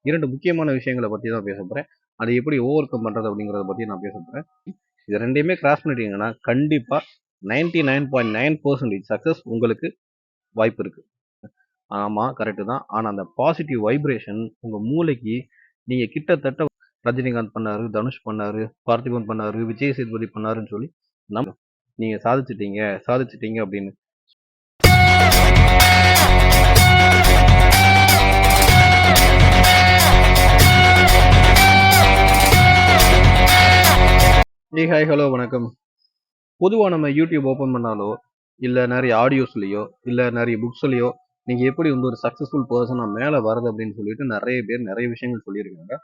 2 முக்கியமான விஷயங்கள பத்தி தான் பேச போறேன். அதை எப்படி ஓவர் கம் பண்றது அப்படிங்கிறத பத்தி நான் பேச போறேன். இது 2யுமே கிராஸ் பண்ணிட்டீங்கன்னா, கண்டிப்பா 99.9% சக்சஸ் உங்களுக்கு வாய்ப்பு இருக்கு. ஆமா, கரெக்ட் தான். ஆனா அந்த பாசிட்டிவ் வைப்ரேஷன் உங்க மூளைக்கு நீங்க கிட்டத்தட்ட ரஜினிகாந்த் பண்ணாரு, தனுஷ் பண்ணாரு, பார்த்திபன் பண்ணாரு, விஜய் சேதுபதி பண்ணாருன்னு சொல்லி நீங்க சாதிச்சிட்டீங்க, சாதிச்சிட்டீங்க அப்படின்னு. ஹாய், ஹலோ, வணக்கம். பொதுவா நம்ம யூடியூப் ஓப்பன் பண்ணாலோ, இல்ல நிறைய ஆடியோஸ்லயோ, இல்ல நிறைய புக்ஸ்லயோ, நீங்க எப்படி வந்து ஒரு சக்சஸ்ஃபுல் பர்சனா மேல வரது அப்படின்னு சொல்லிட்டு நிறைய பேர் நிறைய விஷயங்கள் சொல்லியிருக்காங்க.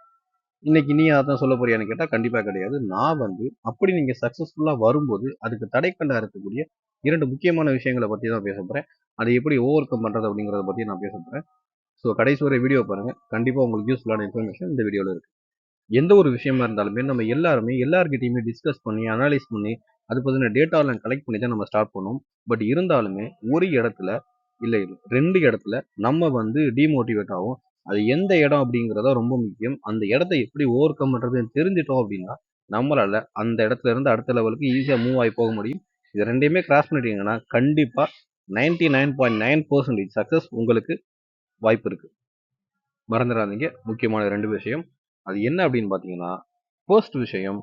இன்னைக்கு நீ அதான் சொல்ல போறியான்னு கேட்டா கண்டிப்பா கிடையாது. நான் வந்து அப்படி நீங்க சக்சஸ்ஃபுல்லா வரும்போது அதுக்கு தடைக்கல்லா இருக்கக்கூடிய 2 முக்கியமான விஷயங்கள பத்தி தான் பேச போறேன். அதை எப்படி ஓவர் கம் பண்றது அப்படிங்கிறத பத்தி நான் பேச போறேன். ஸோ கடைசி வரை வீடியோ பாருங்க. கண்டிப்பா உங்களுக்கு யூஸ்ஃபுல்லான இன்ஃபர்மேஷன் இந்த வீடியோல இருக்கு. எந்த ஒரு விஷயமா இருந்தாலுமே நம்ம எல்லாருமே எல்லார்கிட்டயுமே டிஸ்கஸ் பண்ணி அனலைஸ் பண்ணி அது பத்தின டேட்டாலாம் கலெக்ட் பண்ணி தான் நம்ம ஸ்டார்ட் பண்ணுவோம். பட் இருந்தாலுமே ஒரு இடத்துல இல்லை 2 இடத்துல நம்ம வந்து டிமோட்டிவேட் ஆகும். அது எந்த இடம் அப்படிங்கிறதா ரொம்ப முக்கியம். அந்த இடத்த எப்படி ஓவர் கம் பண்றதுன்னு தெரிஞ்சிட்டோம் அப்படின்னா நம்மளால அந்த இடத்துல இருந்து அடுத்த லெவலுக்கு ஈஸியா மூவ் ஆகி போக முடியும். இது 2யுமே கிராஸ் பண்ணிட்டீங்கன்னா கண்டிப்பா 99.9% சக்சஸ் உங்களுக்கு வாய்ப்பு இருக்கு. மறந்துடாதீங்க. முக்கியமான 2 விஷயம். அது என்ன அப்படின்னு பார்த்தீங்கன்னா, ஃபர்ஸ்ட் விஷயம்,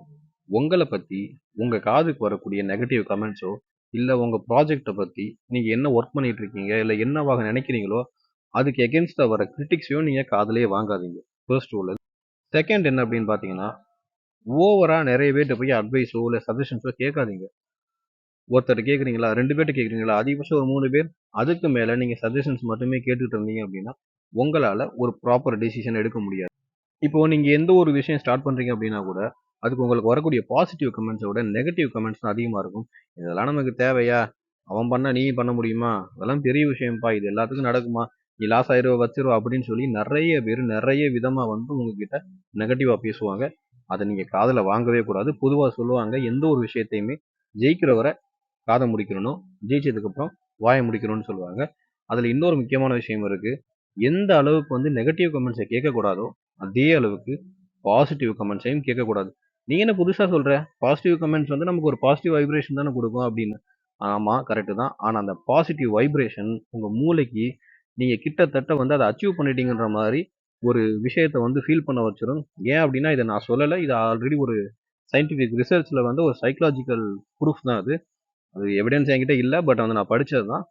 உங்கள பத்தி உங்க காதுக்கு வரக்கூடிய நெகட்டிவ் கமெண்ட்ஸோ, இல்ல உங்க ப்ராஜெக்ட்ட பத்தி நீங்க என்ன ஒர்க் பண்ணிட்டு இருக்கீங்க, இல்ல என்னவாக நினைக்கிறீங்களோ, அதுக்கு எகென்ஸ்டா வர கிரிட்டிக்ஸையும் நீங்க காதுலயே வாங்காதீங்க. First rule. செகண்ட் என்ன அப்படின்னு பார்த்தீங்கன்னா, ஓவரா நிறைய பேர்ட்ட போய் அட்வைஸோ, இல்ல சஜஷன்ஸோ கேட்காதீங்க. ஒருத்தர் கேட்குறீங்களா, 2 பேர்ட்ட கேட்குறீங்களா, அதிகபட்சம் ஒரு 3 பேர், அதுக்கு மேல நீங்க சஜஷன்ஸ் மட்டுமே கேட்டுட்டு இருந்தீங்க அப்படின்னா, உங்களால ஒரு ப்ராப்பர் டிசிஷன் எடுக்க முடியாது. இப்போ நீங்க எந்த ஒரு விஷயம் ஸ்டார்ட் பண்றீங்க அப்படின்னா கூட அதுக்கு உங்களுக்கு வரக்கூடிய பாசிட்டிவ் கமெண்ட்ஸை விட நெகட்டிவ் கமெண்ட்ஸ் தான் அதிகமா இருக்கும். இதெல்லாம் நமக்கு தேவையா, அவன் பண்ணா நீ பண்ண முடியுமா, அதெல்லாம் பெரிய விஷயம்ப்பா, இது எல்லாத்துக்கும் நடக்குமா, நீ லாஸ் ஆயிடுவ வச்சிருவா அப்படின்னு சொல்லி நிறைய பேர் நிறைய விதமா வந்து உங்ககிட்ட நெகட்டிவா பேசுவாங்க. அதை நீங்க காதுல வாங்கவே கூடாது. பொதுவா சொல்லுவாங்க, எந்த ஒரு விஷயத்தையுமே ஜெயிக்கிறவரை காதை முடிக்கணும், ஜெயிச்சதுக்கு அப்புறம் வாயை முடிக்கணும்னு சொல்லுவாங்க. அதுல இன்னொரு முக்கியமான விஷயம் இருக்கு. எந்த அளவுக்கு வந்து நெகட்டிவ் கமெண்ட்ஸை கேட்கக்கூடாதோ அதே அளவுக்கு பாசிட்டிவ் கமெண்ட்ஸையும் கேட்கக்கூடாது. நீ என்ன புதுசா சொல்ற, பாசிட்டிவ் கமெண்ட்ஸ் வந்து நமக்கு ஒரு பாசிட்டிவ் வைப்ரேஷன் தானே கொடுக்கும் அப்படின்னு. ஆமா, கரெக்ட் தான். ஆனா அந்த பாசிட்டிவ் வைப்ரேஷன் உங்க மூளைக்கு நீங்க கிட்டத்தட்ட வந்து அதை அச்சீவ் பண்ணிட்டீங்கன்ற மாதிரி ஒரு விஷயத்த வந்து ஃபீல் பண்ண வச்சிடும். ஏன் அப்படின்னா, இதை நான் சொல்லலை, இது ஆல்ரெடி ஒரு சயின்டிபிக் ரிசர்ச்ல வந்து ஒரு சைக்கலாஜிக்கல் ப்ரூஃப் தான் அது. அது எவிடன்ஸ் என்கிட்ட இல்லை, பட் வந்து நான் படிச்சது தான்.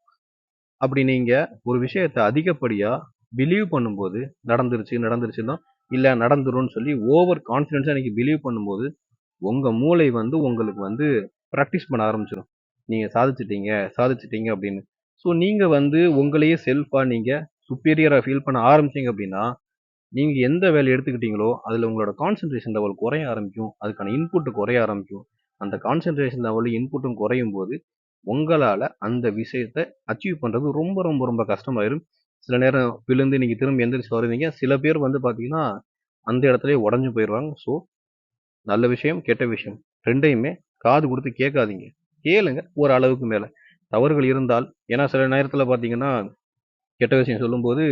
அப்படி நீங்க ஒரு விஷயத்த அதிகப்படியா பிலீவ் பண்ணும்போது நடந்துருச்சு நடந்துருச்சுன்னா இல்ல நடந்துரும்னு சொல்லி ஓவர் கான்ஃபிடென்ஸா நீங்க பிலீவ் பண்ணும்போது உங்க மூளை வந்து உங்களுக்கு வந்து ப்ராக்டிஸ் பண்ண ஆரம்பிச்சிடும். நீங்க சாதிச்சிட்டீங்க சாதிச்சிட்டீங்க அப்படின்னு. ஸோ நீங்க வந்து உங்களையே செல்ஃபா நீங்க சுப்பீரியரா ஃபீல் பண்ண ஆரம்பிச்சீங்க அப்படின்னா நீங்க எந்த வேலையை எடுத்துக்கிட்டீங்களோ அதுல உங்களோட கான்சென்ட்ரேஷன் லெவல் குறைய ஆரம்பிக்கும். அதுக்கான இன்புட் குறைய ஆரம்பிக்கும். அந்த கான்சென்ட்ரேஷன் லெவல் இன்புட்டும் குறையும் போது உங்களால அந்த விஷயத்த அச்சீவ் பண்றது ரொம்ப ரொம்ப ரொம்ப கஷ்டமாயிரும். சில நேரம் விழுந்து நீங்க திரும்ப எந்திரிச்சு வருவீங்க. சில பேர் வந்து பாத்தீங்கன்னா அந்த இடத்துலயே உடஞ்சு போயிடுவாங்க. ஸோ நல்ல விஷயம் கெட்ட விஷயம் 2யுமே காது கொடுத்து கேட்காதீங்க. கேளுங்க ஒரு அளவுக்கு மேல. தவறுகள் இருந்தால், ஏன்னா சில நேரத்துல பாத்தீங்கன்னா கெட்ட விஷயம் சொல்லும்போது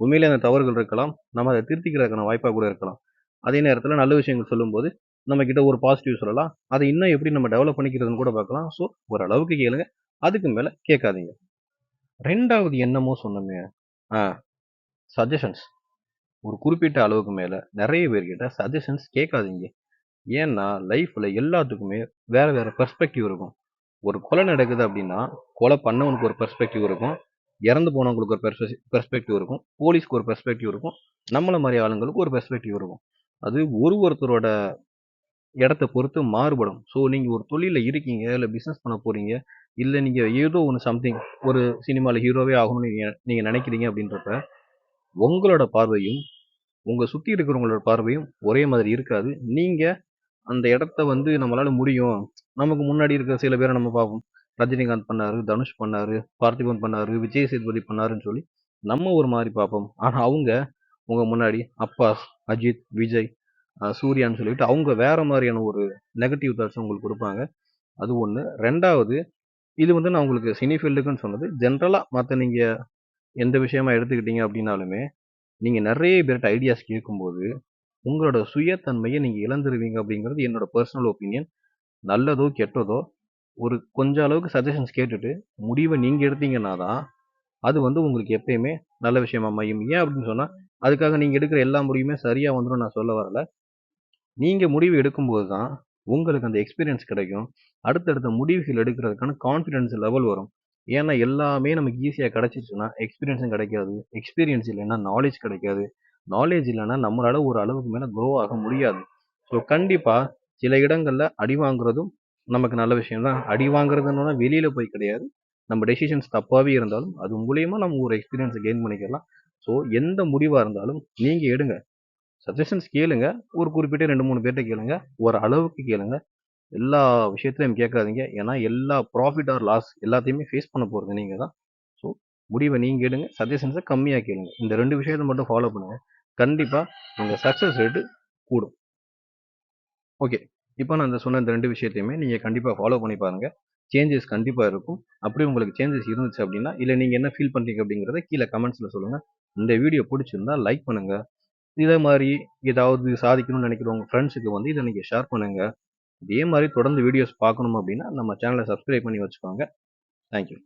உண்மையிலே அந்த தவறுகள் இருக்கலாம். நம்ம அதை திருத்திக்கிறதுக்கான வாய்ப்பா கூட இருக்கலாம். அதே நேரத்துல நல்ல விஷயங்கள் சொல்லும்போது நம்ம கிட்ட ஒரு பாசிட்டிவ் சொல்லலாம். அதை இன்னும் எப்படி நம்ம டெவலப் பண்ணிக்கிறதுன்னு கூட பார்க்கலாம். ஸோ ஒரு அளவுக்கு கேளுங்க. அதுக்கு மேல கேட்காதீங்க. 2வது என்னமோ சொன்னோமே, ஆ சஜஷன்ஸ். ஒரு குறிப்பிட்ட அளவுக்கு மேல நிறைய பேர்கிட்ட சஜஷன்ஸ் கேட்காதீங்க. ஏன்னா லைஃப்ல எல்லாத்துக்குமே வேற வேற பெர்ஸ்பெக்டிவ் இருக்கும். ஒரு கொலை நடக்குது அப்படின்னா கொலை பண்ணவனுக்கு ஒரு பெர்ஸ்பெக்டிவ் இருக்கும், இறந்து போனவங்களுக்கு ஒரு பெர்ஸ்பெக்டிவ் இருக்கும், போலீஸ்க்கு ஒரு பெர்ஸ்பெக்டிவ் இருக்கும், நம்மள மாதிரி ஆளுங்களுக்கு ஒரு பெர்ஸ்பெக்டிவ் இருக்கும். அது ஒருத்தரோட இடத்த பொறுத்து மாறுபடும். ஸோ நீங்க ஒரு தொழில இருக்கீங்க, இல்ல பிசினஸ் பண்ண போறீங்க, இல்ல நீங்க ஏதோ ஒன்று சம்திங் ஒரு சினிமால ஹீரோவே ஆகணும்னு நீங்க நீங்க நினைக்கிறீங்க அப்படின்றப்ப உங்களோட பார்வையும் உங்க சுத்தி இருக்கிறவங்களோட பார்வையும் ஒரே மாதிரி இருக்காது. நீங்க அந்த இடத்த வந்து நம்மளால முடியும். நமக்கு முன்னாடி இருக்கிற சில பேரை நம்ம பார்ப்போம். ரஜினிகாந்த் பண்ணாரு, தனுஷ் பண்ணாரு, பார்த்திபன் பண்ணாரு, விஜய் சேதுபதி பண்ணாருன்னு சொல்லி நம்ம ஒரு மாதிரி பார்ப்போம். ஆனா அவங்க உங்க முன்னாடி அப்பாஸ், அஜித், விஜய், சூர்யான்னு சொல்லிட்டு அவங்க வேற மாதிரியான ஒரு நெகட்டிவ் தாட்ஸ் உங்களுக்கு கொடுப்பாங்க. அது ஒண்ணு. 2வது, இது வந்து நான் உங்களுக்கு சினி ஃபீல்டுக்குன்னு சொன்னது. ஜென்ரலா மத்த நீங்க எந்த விஷயமா எடுத்துக்கிட்டீங்க அப்படின்னாலுமே நீங்க நிறைய பேர்ட்ட ஐடியாஸ் கேட்கும்போது, உங்களோட சுயத்தன்மைய நீங்க இழந்துருவீங்க அப்படிங்கிறது என்னோட பெர்சனல் ஒப்பீனியன். நல்லதோ, கெட்டதோ ஒரு கொஞ்சம் அளவுக்கு சஜஷன்ஸ் கேட்டுட்டு, முடிவ நீங்க எடுத்தீங்கன்னா தான், அது உங்களுக்கு எப்பயுமே நல்ல விஷயமா அமையும். ஏன் அப்படின்னு சொன்னா, அதுக்காக நீங்க எடுக்கிற எல்லா முடிவுமே சரியா வந்துரும்னு நான் சொல்ல வரல. நீங்க முடிவு எடுக்கும்போது தான், உங்களுக்கு அந்த எக்ஸ்பீரியன்ஸ் கிடைக்கும். அடுத்தடுத்த முடிவுகள் எடுக்கிறதுக்கான கான்ஃபிடன்ஸ் லெவல் வரும். ஏன்னா, எல்லாமே நமக்கு ஈஸியா கிடைச்சிருச்சுன்னா, எக்ஸ்பீரியன்ஸும் கிடைக்காது. எக்ஸ்பீரியன்ஸ் இல்லைன்னா நாலேட்ஜ் கிடைக்காது. நாலேட்ஜ் இல்லைன்னா நம்மளால ஒரு அளவுக்கு மேல குரோ ஆக முடியாது. ஸோ, கண்டிப்பா சில இடங்கள்ல அடி வாங்குறதும் நமக்கு நல்ல விஷயம் தான். அடி வாங்குறதுன்னா வெளியில போய் கிடையாது. நம்ம டெசிஷன்ஸ் தப்பாவே இருந்தாலும், அது மூலியமா நம்ம ஒரு எக்ஸ்பீரியன்ஸ கெயின் பண்ணிக்கலாம். ஸோ, எந்த முடிவா இருந்தாலும் நீங்க எடுங்க. சஜஷன்ஸ் கேளுங்க. ஒரு குறிப்பிட்ட 2, 3 பேர்ட்ட கேளுங்க. ஒரு அளவுக்கு கேளுங்க. எல்லா விஷயத்திலயும் கேட்காதீங்க. ஏன்னா, எல்லா ப்ராஃபிட் ஆர் லாஸ் எல்லாத்தையுமே ஃபேஸ் பண்ண போறது நீங்க தான். ஸோ, முடிவ நீங்க எடுங்க. சஜஷன்ஸ கம்மியா கேளுங்க. இந்த 2 விஷயத்த மட்டும் ஃபாலோ பண்ணுங்க. கண்டிப்பா உங்க சக்சஸ் ரேட் கூடும். ஓகே. இப்ப நான் சொன்ன இந்த 2 விஷயத்தையுமே நீங்க கண்டிப்பா ஃபாலோ பண்ணி பாருங்க. சேஞ்சஸ் கண்டிப்பா இருக்கும். அப்படி உங்களுக்கு சேஞ்சஸ் இருந்துச்சு அப்படின்னா, இல்ல நீங்க என்ன ஃபீல் பண்றீங்க அப்படிங்கிறத கீழ கமெண்ட்ஸ்ல சொல்லுங்க. இந்த வீடியோ புடிச்சிருந்தா லைக் பண்ணுங்க. இதே மாரி ஏதாவது சாதிக்கணும்னு நினைக்கிற உங்க ஃப்ரெண்ட்ஸுக்கு இத நீங்க ஷேர் பண்ணுங்க. இதே மாரி தொடர்ந்து வீடியோஸ் பார்க்கணும் அப்படின்னா, நம்ம சேனல சப்ஸ்கிரைப் பண்ணி வச்சுக்கோங்க. Thank you.